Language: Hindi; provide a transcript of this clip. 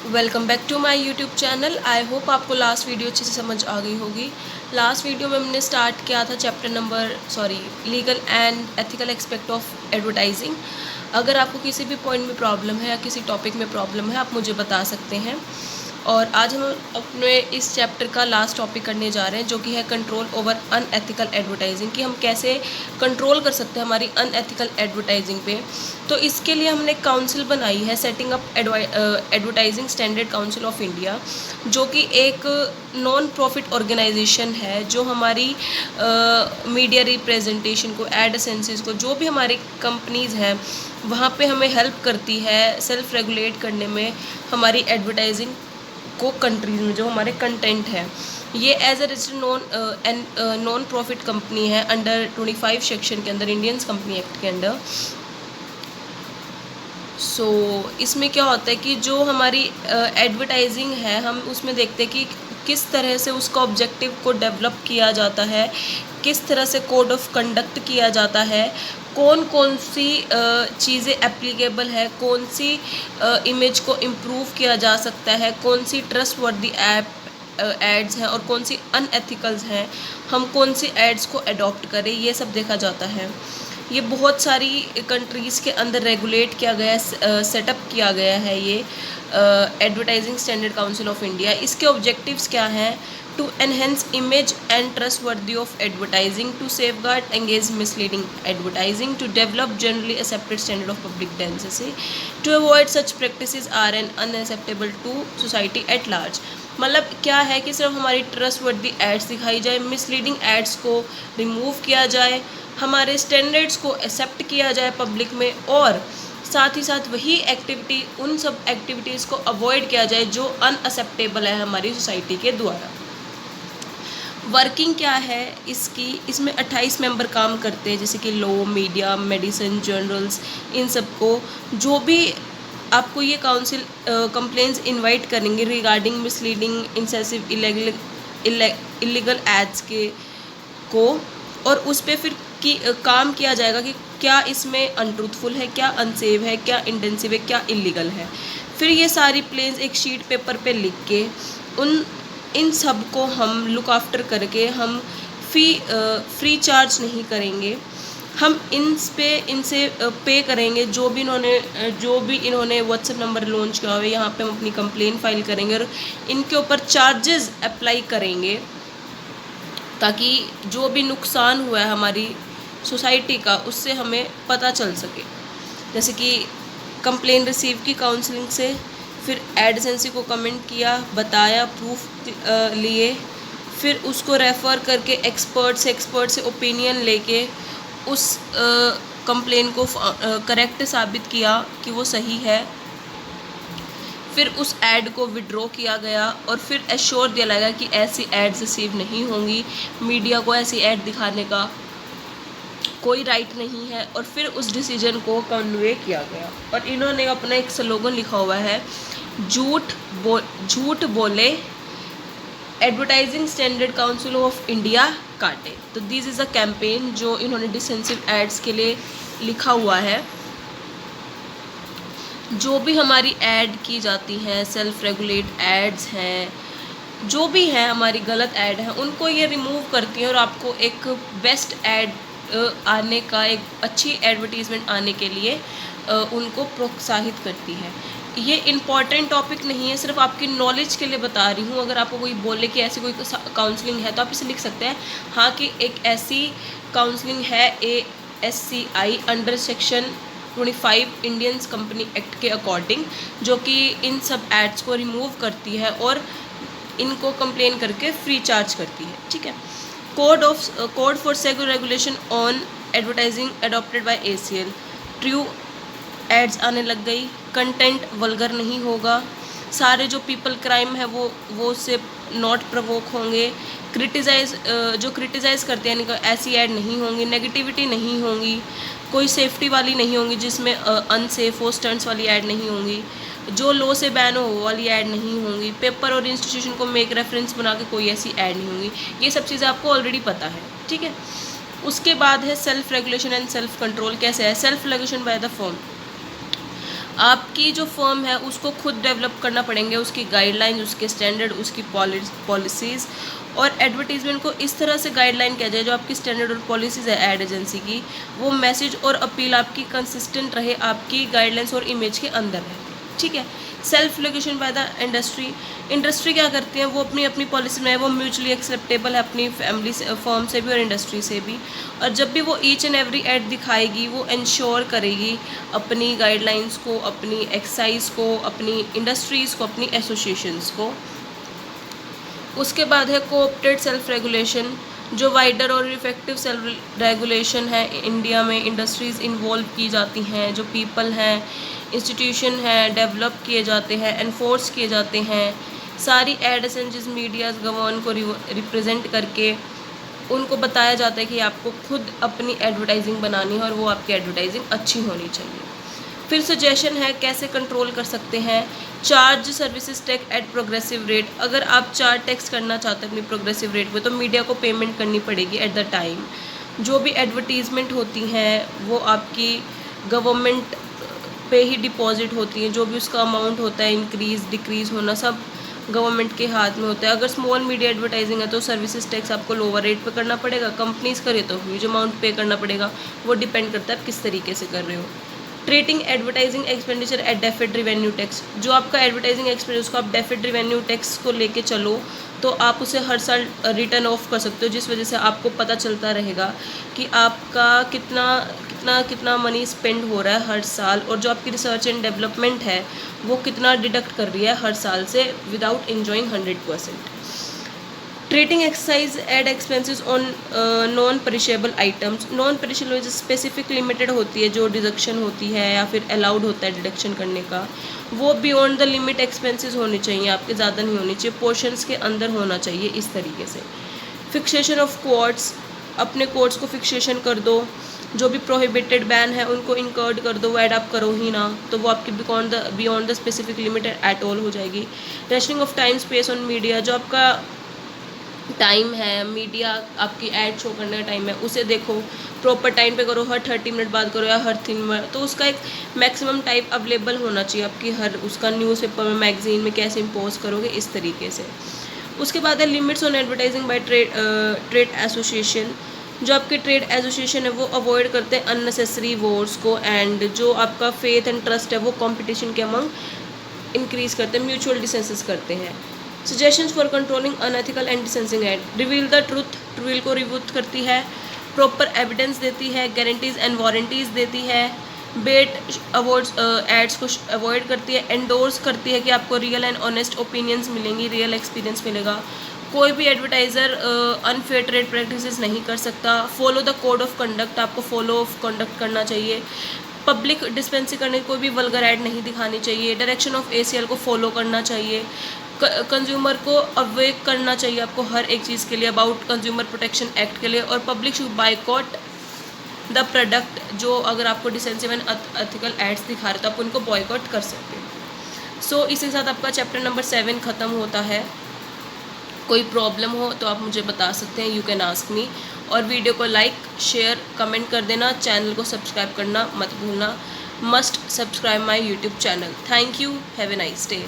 Welcome back to my YouTube channel. I hope आपको लास्ट वीडियो अच्छे से समझ आ गई होगी। लास्ट वीडियो में हमने स्टार्ट किया था chapter number legal and ethical aspect of advertising. अगर आपको किसी भी पॉइंट में प्रॉब्लम है या किसी टॉपिक में प्रॉब्लम है, आप मुझे बता सकते हैं। और आज हम अपने इस चैप्टर का लास्ट टॉपिक करने जा रहे हैं, जो कि है कंट्रोल ओवर अनएथिकल एडवर्टाइजिंग, कि हम कैसे कंट्रोल कर सकते हैं हमारी अनएथिकल एडवर्टाइजिंग पे। तो इसके लिए हमने काउंसिल बनाई है, setting up advertising standard council of India, जो कि एक नॉन प्रॉफिट ऑर्गेनाइजेशन है, जो हमारी मीडिया रिप्रेजेंटेशन को, एड एजेंसीज को, जो भी हमारी कंपनीज़ हैं वहाँ पे हमें हेल्प करती है सेल्फ रेगुलेट करने में हमारी एडवर्टाइजिंग को कंट्रीज में, जो हमारे कंटेंट है। ये as a registered non profit company है अंडर 25 सेक्शन के अंदर, इंडियंस कंपनी एक्ट के अंडर। इसमें क्या होता है कि जो हमारी एडवर्टाइजिंग है, हम उसमें देखते हैं कि किस तरह से उसका ऑब्जेक्टिव को डेवलप किया जाता है, किस तरह से कोड ऑफ कंडक्ट किया जाता है, कौन कौन सी चीज़ें एप्लीकेबल है, कौन सी इमेज को इम्प्रूव किया जा सकता है, कौन सी ट्रस्टवर्दी एड्स हैं और कौन सी अनएथिकल्स हैं, हम कौन सी एड्स को अडॉप्ट करें, ये सब देखा जाता है। ये बहुत सारी कंट्रीज़ के अंदर रेगुलेट किया गया, सेटअप किया गया है ये advertising standard council of India. इसके ऑब्जेक्टिव्स क्या हैं? To enhance image and trustworthy of advertising, to safeguard engage misleading advertising, to develop generally accepted standard of public density, to avoid such practices are an unacceptable to society at large. मतलब क्या है कि सिर्फ हमारी ट्रस्टवर्दी एड्स दिखाई जाए, मिसलीडिंग एड्स को रिमूव किया जाए, हमारे स्टैंडर्ड्स को एक्सेप्ट किया जाए पब्लिक में, और साथ ही साथ वही एक्टिविटी, उन सब एक्टिविटीज़ को अवॉइड किया जाए जो अनएक्सेप्टेबल है हमारी सोसाइटी के द्वारा। वर्किंग क्या है इसकी? इसमें 28 मेंबर काम करते हैं, जैसे कि लॉ, मीडिया, मेडिसिन, जर्नल्स, इन सब को। जो भी आपको ये काउंसिल कंप्लेंट्स इनवाइट करेंगे regarding misleading, incisive, illegal ads को, और उस पर फिर काम किया जाएगा कि क्या इसमें अनट्रूथफुल है, क्या अनसेव है, क्या इंटेंसिव है, क्या इलीगल है। फिर ये सारी प्लेन्स एक शीट पेपर पे लिख के इन सब को हम लुक आफ्टर करके हम फ्री चार्ज नहीं करेंगे, हम इनसे पे करेंगे। जो भी इन्होंने व्हाट्सएप नंबर लॉन्च किया हुआ है, यहाँ पे हम अपनी कंप्लेन फाइल करेंगे और इनके ऊपर चार्जेस अप्लाई करेंगे, ताकि जो भी नुकसान हुआ है हमारी सोसाइटी का, उससे हमें पता चल सके। जैसे कि कंप्लेन रिसीव की काउंसलिंग से, फिर एड एजेंसी को कमेंट किया, बताया, प्रूफ लिए, फिर उसको रेफ़र करके एक्सपर्ट से ओपिनियन लेके उस कंप्लेन को करेक्ट साबित किया कि वो सही है, फिर उस ऐड को विड्रॉ किया गया, और फिर एश्योर दिया गया कि ऐसी एड्स रिसीव नहीं होंगी, मीडिया को ऐसी ऐड दिखाने का कोई राइट नहीं है, और फिर उस डिसीजन को कन्वे किया गया। और इन्होंने अपना एक स्लोगन लिखा हुआ है, झूठ बोले advertising standard council of India काटे। तो दिस इज़ अ कैंपेन जो इन्होंने डिसेंसिव एड्स के लिए लिखा हुआ है। जो भी हमारी ऐड की जाती हैं, सेल्फ रेगुलेट एड्स हैं, जो भी हैं हमारी गलत ऐड हैं, उनको ये रिमूव करती हैं और आपको एक बेस्ट ऐड आने का, एक अच्छी एडवर्टीज़मेंट आने के लिए उनको प्रोत्साहित करती है। ये इम्पॉर्टेंट टॉपिक नहीं है, सिर्फ आपकी नॉलेज के लिए बता रही हूँ। अगर आपको कोई बोले कि ऐसी कोई काउंसलिंग है, तो आप इसे लिख सकते हैं, हाँ, कि एक ऐसी काउंसलिंग है ASCI under section 25 Indians company act के अकॉर्डिंग, जो कि इन सब एड्स को रिमूव करती है और इनको कंप्लेन करके फ्री चार्ज करती है। ठीक है। Code for self regulation on advertising adopted by ACL। True ads आने लग गई, कंटेंट वल्गर नहीं होगा, सारे जो पीपल क्राइम है वो उससे नॉट प्रवोक होंगे, जो क्रिटिसाइज़ करते हैं ऐसी ऐड नहीं होंगी, नेगेटिविटी नहीं होंगी, कोई सेफ्टी वाली नहीं होंगी जिसमें अनसेफ हो, स्टंट्स वाली ऐड नहीं होंगी, जो लो से बैन हो वो वाली ऐड नहीं होंगी, पेपर और इंस्टीट्यूशन को मेक रेफरेंस बना के कोई ऐसी ऐड नहीं होंगी। ये सब चीज़ें आपको ऑलरेडी पता है। ठीक है। उसके बाद है self regulation and self control. कैसे है? Self regulation by the firm. आपकी जो फर्म है उसको खुद डेवलप करना पड़ेंगे, उसकी गाइडलाइंस, उसके स्टैंडर्ड, उसकी पॉलिसीज़, और एडवर्टीज़मेंट को इस तरह से गाइडलाइन किया जाए जो आपकी स्टैंडर्ड और पॉलिसीज़ है एड एजेंसी की, वो मैसेज और अपील आपकी कंसिस्टेंट रहे, आपकी गाइडलाइंस और इमेज के अंदर रहे। ठीक है। Self regulation by the industry क्या करती है, वो अपनी अपनी पॉलिसी में है, वो म्यूचुअली एक्सेप्टेबल है अपनी फैमिली से, फर्म से भी और इंडस्ट्री से भी। और जब भी वो ईच एंड एवरी एड दिखाएगी वो इंश्योर करेगी अपनी गाइडलाइंस को, अपनी एक्साइज को, अपनी इंडस्ट्रीज़ को, अपनी एसोसिएशंस को। उसके बाद है कोऑपरेट सेल्फ रेगुलेशन, जो वाइडर और इफेक्टिव सेल्फ रेगुलेशन है। इंडिया में इंडस्ट्रीज़ इन्वॉल्व की जाती हैं, जो पीपल हैं, इंस्टीट्यूशन हैं, डेवलप किए जाते हैं, एनफोर्स किए जाते हैं। सारी एड एजेंसीज, मीडियाज, गवर्न को रिप्रेजेंट करके उनको बताया जाता है कि आपको खुद अपनी एडवर्टाइजिंग बनानी है और वो आपकी एडवर्टाइजिंग अच्छी होनी चाहिए। फिर सजेशन है कैसे कंट्रोल कर सकते हैं। Charge services tax at progressive rate, अगर आप चार्ज टैक्स करना चाहते हैं अपनी प्रोग्रेसिव रेट पे तो मीडिया को पेमेंट करनी पड़ेगी एट द टाइम। जो भी एडवर्टीजमेंट होती हैं वो आपकी गवर्नमेंट पे ही डिपॉजिट होती हैं, जो भी उसका अमाउंट होता है इंक्रीज़ डिक्रीज़ होना सब गवर्नमेंट के हाथ में होता है। अगर स्मॉल मीडिया एडवर्टाइजिंग है तो सर्विसेज टैक्स आपको लोअर रेट पे करना पड़ेगा, कंपनीज़ करे तो ह्यूज अमाउंट पे करना पड़ेगा, वो डिपेंड करता है आप किस तरीके से कर रहे हो। Treating advertising expenditure at deferred revenue tax, जो आपका एडवर्टाइजिंग एक्सपेंडिचर उसको आप डेफिड रिवेन्यू टैक्स को लेके चलो तो आप उसे हर साल रिटर्न ऑफ कर सकते हो, जिस वजह से आपको पता चलता रहेगा कि आपका कितना मनी स्पेंड हो रहा है हर साल, और जो आपकी रिसर्च एंड डेवलपमेंट है वो कितना डिडक्ट कर रही है हर साल से without enjoying 100%। Treating excise ad expenses on non perishable items, non perishable specific limited होती है जो डिडक्शन होती है या फिर अलाउड होता है डिडक्शन करने का, वो बियॉन्ड द लिमिट एक्सपेंसेस होने चाहिए, आपके ज़्यादा नहीं होनी चाहिए, पोर्शंस के अंदर होना चाहिए इस तरीके से। फिक्सेशन ऑफ कोर्ट्स, अपने कोर्ट्स को फिक्सेशन कर दो, जो भी प्रोहिबिटेड बैन है उनको इंकर्ड कर दो, वो ऐड आप करो ही ना, तो वो आपकी beyond the specific limit at all हो जाएगी। Rationing of time space on media, जो आपका टाइम है मीडिया आपकी ऐड शो करने का टाइम है उसे देखो, प्रॉपर टाइम पे करो, हर 30 मिनट बाद करो या हर 3 मिनट, तो उसका एक मैक्सिमम टाइम अवेलेबल होना चाहिए आपकी हर उसका न्यूज़पेपर में, मैगजीन में कैसे इम्पोज करोगे इस तरीके से। उसके बाद है limits on advertising by trade association, जो आपके ट्रेड एसोसिएशन है वो अवॉइड करते हैं अननेसेसरी वॉर्स को, एंड जो आपका फेथ एंड ट्रस्ट है वो कंपटीशन के अमंग इंक्रीज करते हैं, म्यूचुअल डिसेंसेस करते हैं। Suggestions for controlling unethical and dissenting ad, reveal the truth, ट्रूल को रिवूट करती है, प्रॉपर एविडेंस देती है, गारंटीज एंड वारंटीज देती है, बेट अवॉर्ड्स एड्स को अवॉइड करती है, एंडोर्स करती है कि आपको रियल एंड ऑनेस्ट ओपिनियंस मिलेंगी, रियल एक्सपीरियंस मिलेगा। कोई भी एडवर्टाइज़र अनफेयर ट्रेड प्रैक्टिसेस नहीं कर सकता। Follow the code of conduct, आपको फॉलो ऑफ कंडक्ट करना चाहिए। पब्लिक डिस्पेंसिंग करने की कोई भी वल्गर ऐड नहीं दिखानी चाहिए। डायरेक्शन ऑफ ACL को फॉलो करना चाहिए। कंज्यूमर को अवेक करना चाहिए आपको हर एक चीज़ के लिए, अबाउट कंज्यूमर प्रोटेक्शन एक्ट के लिए। और public should boycott the product, जो अगर आपको डिसेंसिव एंड एथिकल एड्स दिखा रहे तो आप उनको बॉयकॉट कर सकते हैं। सो इसी के साथ आपका चैप्टर नंबर 7 ख़त्म होता है। कोई प्रॉब्लम हो तो आप मुझे बता सकते हैं, यू कैन आस्क मी। और वीडियो को लाइक शेयर कमेंट कर देना, चैनल को सब्सक्राइब करना मत भूलना। Must subscribe my YouTube channel. Thank you, have a nice day.